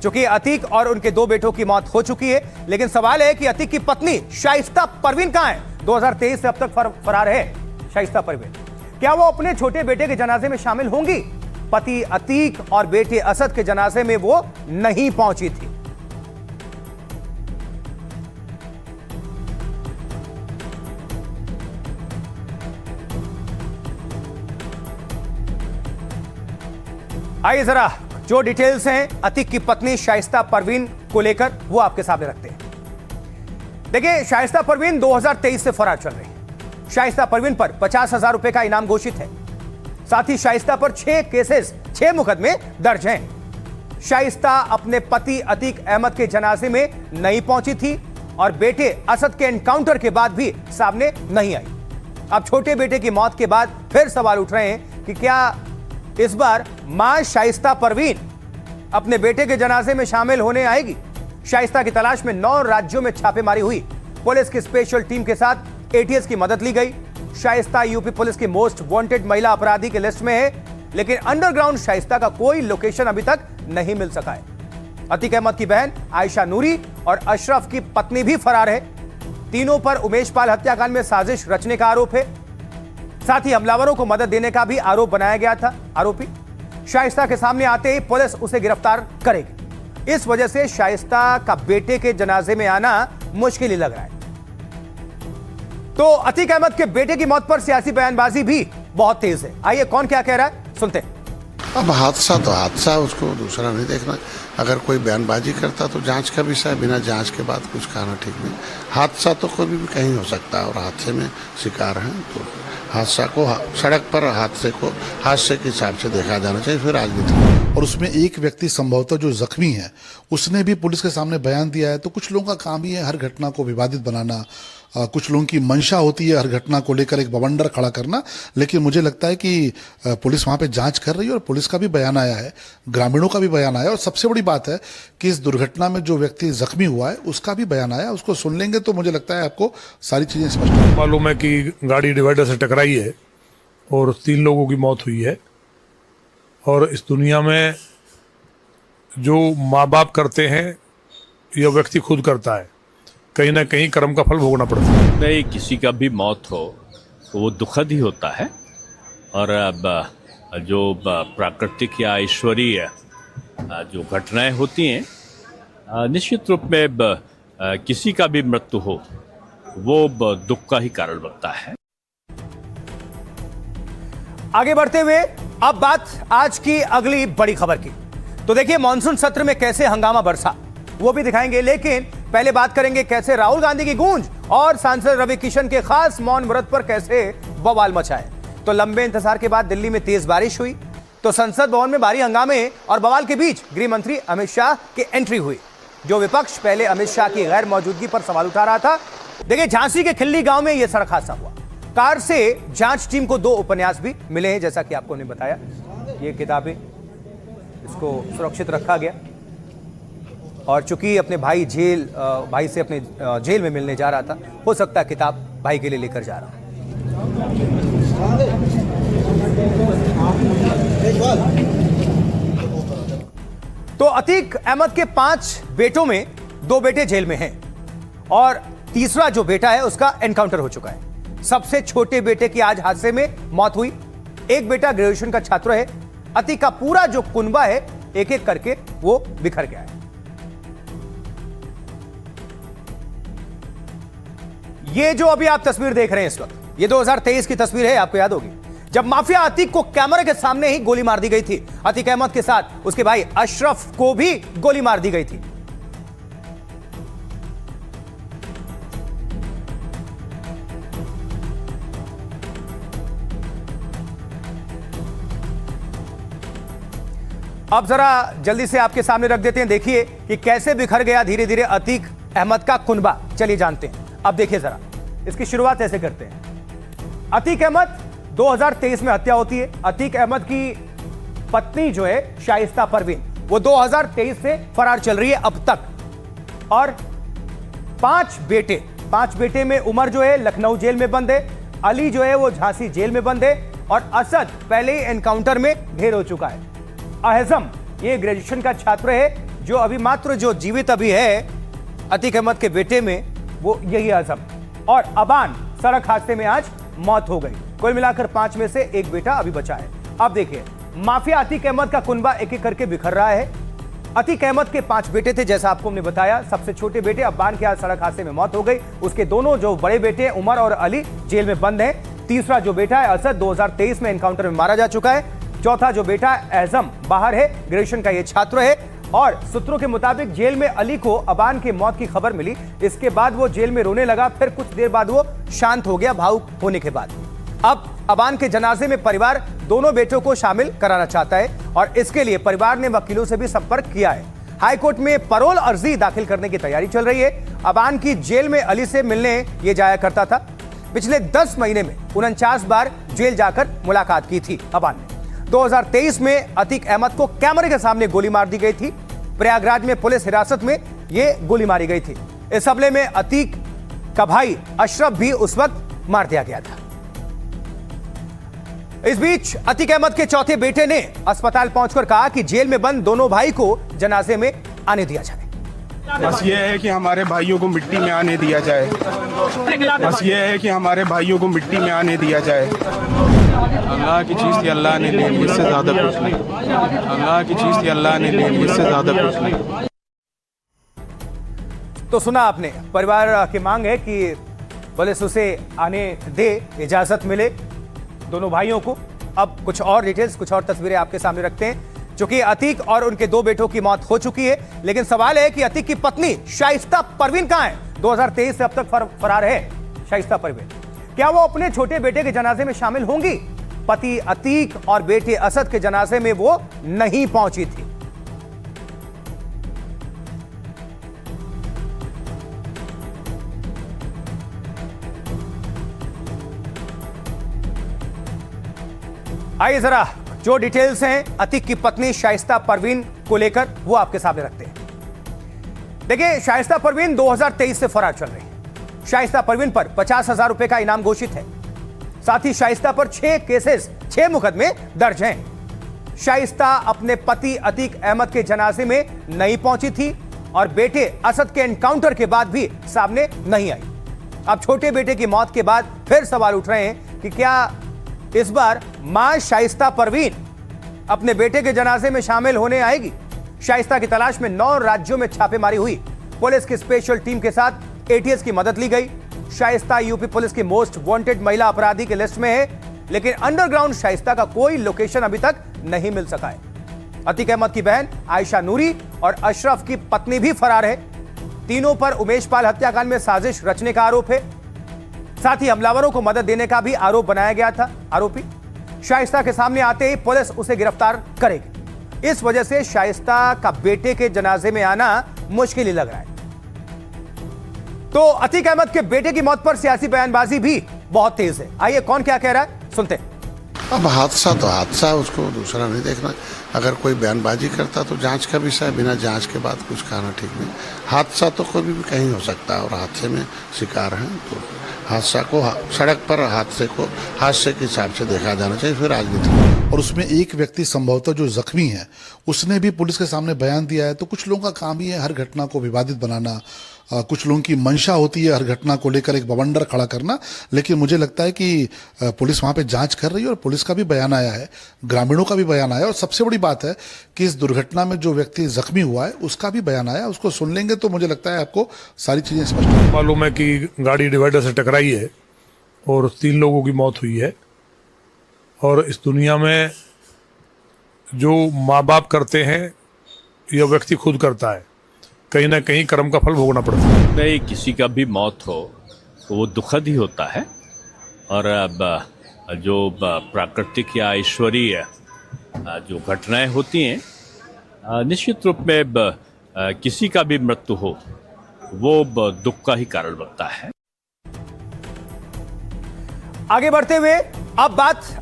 चूंकि अतीक और उनके 2 बेटों की मौत हो चुकी है, लेकिन सवाल है कि अतीक की पत्नी शाइस्ता परवीन कहां है? 2023 से अब तक फरार है शाइस्ता परवीन। क्या वो अपने छोटे बेटे के जनाजे में शामिल होंगी? पति अतीक और बेटे असद के जनाजे में वो नहीं पहुंची थी। आइए जरा जो डिटेल्स हैं अतीक की पत्नी शाइस्ता परवीन को लेकर वो आपके सामने रखते हैं। देखिए, शाइस्ता परवीन 2023 से फरार चल रही है। शाइस्ता परवीन पर 50,000 रुपए का इनाम घोषित है। साथ ही शाइस्ता पर 6 मुकदमे दर्ज हैं। शाइस्ता अपने पति अतीक अहमद के जनाजे में नहीं पहुंची थी और बेटे असद के एनकाउंटर के बाद भी सामने नहीं आई। अब छोटे बेटे की मौत के बाद फिर सवाल उठ रहे हैं कि क्या इस बार मां शाइस्ता परवीन अपने बेटे के जनाजे में शामिल होने आएगी? शाइस्ता की तलाश में 9 राज्यों में छापेमारी हुई। पुलिस की स्पेशल टीम के साथ एटीएस की मदद ली गई। शाइस्ता यूपी पुलिस की मोस्ट वांटेड महिला अपराधी की लिस्ट में है, लेकिन अंडरग्राउंड शाइस्ता का कोई लोकेशन अभी तक नहीं मिल सका है। अतीक अहमद की बहन आयशा नूरी और अशरफ की पत्नी भी फरार है। तीनों पर उमेश पाल हत्याकांड में साजिश रचने का आरोप है। साथ ही हमलावरों को मदद देने का भी आरोप बनाया गया था। आरोपी शाइस्ता के सामने आते ही पुलिस उसे गिरफ्तार करेगी। इस वजह से शाइस्ता का बेटे के जनाजे में आना मुश्किल ही लग रहा है। तो अतीक अहमद के बेटे की मौत पर सियासी बयानबाजी भी बहुत तेज है। आइए कौन क्या कह रहा है, सुनते हैं। अब हादसा तो हादसा, उसको दूसरा नहीं देखना। अगर कोई बयानबाजी करता तो जांच का विषय, बिना जांच के बाद कुछ कहना ठीक नहीं। हादसा तो कभी भी कहीं हो सकता है और हादसे में शिकार हैं तो हादसा को सड़क पर हादसे को हादसे के हिसाब से देखा जाना चाहिए, फिर राजनीति। और उसमें एक व्यक्ति संभवतः जो जख्मी है उसने भी पुलिस के सामने बयान दिया है। तो कुछ लोगों का काम ही है हर घटना को विवादित बनाना। कुछ लोगों की मंशा होती है हर घटना को लेकर एक बवंडर खड़ा करना। लेकिन मुझे लगता है कि पुलिस वहां पे जांच कर रही है और पुलिस का भी बयान आया है, ग्रामीणों का भी बयान आया। और सबसे बड़ी बात है कि इस दुर्घटना में जो व्यक्ति जख्मी हुआ है उसका भी बयान आया। उसको सुन लेंगे तो मुझे लगता है आपको सारी चीजें स्पष्ट होंगी। मालूम है कि गाड़ी डिवाइडर से टकराई है और 3 लोगों की मौत हुई है। और इस दुनिया में जो माँ बाप करते हैं यह व्यक्ति खुद करता है, कहीं ना कहीं कर्म का फल भोगना पड़ता है। नहीं, किसी का भी मौत हो तो वो दुखद ही होता है। और अब जो प्राकृतिक या ईश्वरीय जो घटनाएं होती हैं, निश्चित रूप में किसी का भी मृत्यु हो वो दुख का ही कारण बनता है। आगे बढ़ते हुए अब बात आज की अगली बड़ी खबर की। तो देखिए, मॉनसून सत्र में कैसे हंगामा बरसा वो भी दिखाएंगे, लेकिन पहले बात करेंगे कैसे राहुल गांधी की गूंज और सांसद रवि किशन के खास मौन व्रत पर कैसे बवाल मचा है। तो लंबे इंतजार के बाद दिल्ली में तेज बारिश हुई तो संसद भवन में भारी हंगामे और बवाल के बीच गृह मंत्री अमित शाह की एंट्री हुई। जो विपक्ष पहले अमित शाह की गैर मौजूदगी पर सवाल उठा रहा था। देखिए, झांसी के खिल्ली गांव में यह सड़क हादसा हुआ। कार से जांच टीम को 2 उपन्यास भी मिले हैं, जैसा कि आपको ने बताया। ये किताबें इसको सुरक्षित रखा गया और चूंकि अपने भाई से अपने जेल में मिलने जा रहा था, हो सकता है किताब भाई के लिए लेकर जा रहा। तो अतीक अहमद के 5 बेटों में 2 बेटे जेल में हैं और तीसरा जो बेटा है उसका एनकाउंटर हो चुका है। सबसे छोटे बेटे की आज हादसे में मौत हुई। एक बेटा ग्रेजुएशन का छात्र है। अतीक का पूरा जो कुनबा है एक एक करके वो बिखर गया है। ये जो अभी आप तस्वीर देख रहे हैं इस वक्त, ये 2023 की तस्वीर है। आपको याद होगी जब माफिया अतीक को कैमरे के सामने ही गोली मार दी गई थी। अतीक अहमद के साथ उसके भाई अशरफ को भी गोली मार दी गई थी। अब जरा जल्दी से आपके सामने रख देते हैं। देखिए कि कैसे बिखर गया धीरे धीरे अतीक अहमद का कुनबा। चलिए जानते हैं। अब देखिए जरा, इसकी शुरुआत ऐसे करते हैं। अतीक अहमद 2023 में हत्या होती है। अतीक अहमद की पत्नी जो है शाइस्ता परवीन, वो 2023 से फरार चल रही है अब तक। और 5 बेटे में उमर जो है लखनऊ जेल में बंद है, अली जो है वो झांसी जेल में बंद है और असद पहले ही एनकाउंटर में ढेर हो चुका है। अहजम ये ग्रेजुएशन का छात्र है जो अभी मात्र जो जीवित अभी है अतीक अहमद के बेटे में, वो यही आजम। और अबान सड़क हादसे में आज मौत हो गई। कुल मिलाकर 5 में से एक बेटा अभी बचा है। अब देखिए, माफिया अतीक अहमद का कुनबा एक एक करके बिखर रहा है। अतीक अहमद के 5 बेटे थे, जैसा आपको हमने बताया। सबसे छोटे बेटे अब्बान की आज सड़क हादसे में मौत हो गई। उसके दोनों जो बड़े बेटे उमर और अली जेल में बंद हैं। तीसरा जो बेटा है असद 2023 में एनकाउंटर में मारा जा चुका है। चौथा जो बेटा एजम बाहर है, ग्रेजुएशन का ये छात्र है। और सूत्रों के मुताबिक जेल में अली को अबान की मौत की खबर मिली। इसके बाद वो जेल में रोने लगा, फिर कुछ देर बाद वो शांत हो गया भावुक होने के बाद। अब अबान के जनाजे में परिवार दोनों बेटों को शामिल कराना चाहता है और इसके लिए परिवार ने वकीलों से भी संपर्क किया है। हाईकोर्ट में पैरोल अर्जी दाखिल करने की तैयारी चल रही है। अबान की जेल में अली से मिलने ये जाया करता था। पिछले 10 महीने में 49 बार जेल जाकर मुलाकात की थी अबान ने। 2023 में अतीक अहमद को कैमरे के सामने गोली मार दी गई थी। प्रयागराज में पुलिस हिरासत में ये गोली मारी गई थी। इस हमले में अतीक का भाई अशरफ भी उस वक्त मार दिया गया था। इस बीच अतीक अहमद के चौथे बेटे ने अस्पताल पहुंचकर कहा कि जेल में बंद दोनों भाई को जनाजे में आने दिया जाए। बस ये है कि हमारे भाइयों को मिट्टी में आने दिया जाए। बस ये है कि हमारे भाइयों को मिट्टी में आने दिया जाए। अल्लाह की चीज़ थी, अल्लाह ने ले ली, इससे ज़्यादा कुछ नहीं। अल्लाह की चीज़ थी, अल्लाह ने ले ली, इससे ज़्यादा कुछ नहीं। तो सुना आपने, परिवार की मांग है कि पुलिस उसे आने दे, इजाजत मिले दोनों भाइयों को। अब कुछ और डिटेल्स, कुछ और तस्वीरें आपके सामने रखते हैं। चूंकि अतीक और उनके 2 बेटों की मौत हो चुकी है, लेकिन सवाल है कि अतीक की पत्नी शाइस्ता परवीन कहां है? 2023 से अब तक फरार है शाइस्ता परवीन। क्या वो अपने छोटे बेटे के जनाजे में शामिल होंगी? पति अतीक और बेटे असद के जनाजे में वो नहीं पहुंची थी। आइए जरा जो डिटेल्स हैं अतीक की पत्नी शाइस्ता परवीन को लेकर, वो आपके सामने रखते हैं। देखिए, शाइस्ता परवीन 2023 से फरार चल रही है। शाइस्ता परवीन पर 50,000 रुपए का इनाम घोषित है। साथ ही शाइस्ता पर 6 केसेस, 6 मुकदमे दर्ज हैं। शाइस्ता अपने पति अतीक अहमद के जनाजे में नहीं पहुंची थी और बेटे असद के एनकाउंटर के बाद भी सामने नहीं आई। अब छोटे बेटे की मौत के बाद फिर सवाल उठ रहे हैं कि क्या इस बार मां शाइस्ता परवीन अपने बेटे के जनाजे में शामिल होने आएगी? शाइस्ता की तलाश में 9 राज्यों में छापेमारी हुई। पुलिस की स्पेशल टीम के साथ एटीएस की मदद ली गई। शाइस्ता यूपी पुलिस की मोस्ट वांटेड महिला अपराधी की लिस्ट में है, लेकिन अंडरग्राउंड शाइस्ता का कोई लोकेशन अभी तक नहीं मिल सका है। अतीक अहमद की बहन आयशा नूरी और अशरफ की पत्नी भी फरार है। तीनों पर उमेश पाल हत्याकांड में साजिश रचने का आरोप है। साथ ही हमलावरों को मदद देने का भी आरोप बनाया गया था। आरोपी शाइस्ता के सामने आते ही पुलिस उसे गिरफ्तार करेगी। इस वजह से शाइस्ता का बेटे के जनाजे में आना मुश्किल ही लग रहा है। तो अतीक अहमद के बेटे की मौत पर सियासी बयानबाजी भी बहुत तेज है। आइए कौन क्या कह रहा है, सुनते हैं। अब हादसा तो हादसा, उसको दूसरा नहीं देखना। अगर कोई बयानबाजी करता तो जांच का विषय, बिना जांच के बाद कुछ कहना ठीक नहीं। हादसा तो कोई भी कहीं हो सकता है और हादसे में शिकार हैं तो हादसा को सड़क पर हादसे को हादसे के हिसाब से देखा जाना चाहिए, फिर राजनीति। और उसमें एक व्यक्ति संभवतः जो जख्मी है उसने भी पुलिस के सामने बयान दिया है। तो कुछ लोगों का काम ही है हर घटना को विवादित बनाना। कुछ लोगों की मंशा होती है हर घटना को लेकर एक बवंडर खड़ा करना। लेकिन मुझे लगता है कि पुलिस वहां पे जांच कर रही है और पुलिस का भी बयान आया है, ग्रामीणों का भी बयान आया। और सबसे बड़ी बात है कि इस दुर्घटना में जो व्यक्ति जख्मी हुआ है उसका भी बयान आया। उसको सुन लेंगे तो मुझे लगता है आपको सारी चीजें स्पष्ट। मालूम है कि गाड़ी डिवाइडर से टकराई है और 3 लोगों की मौत हुई है। और इस दुनिया में जो माँ बाप करते हैं यह व्यक्ति खुद करता है, कहीं ना कहीं कर्म का फल भोगना पड़ता है। नहीं, किसी का भी मौत हो तो वो दुखद ही होता है। और अब जो प्राकृतिक या ईश्वरीय जो घटनाएं होती हैं, निश्चित रूप में किसी का भी मृत्यु हो वो दुख का ही कारण बनता है। आगे बढ़ते हुए अब बात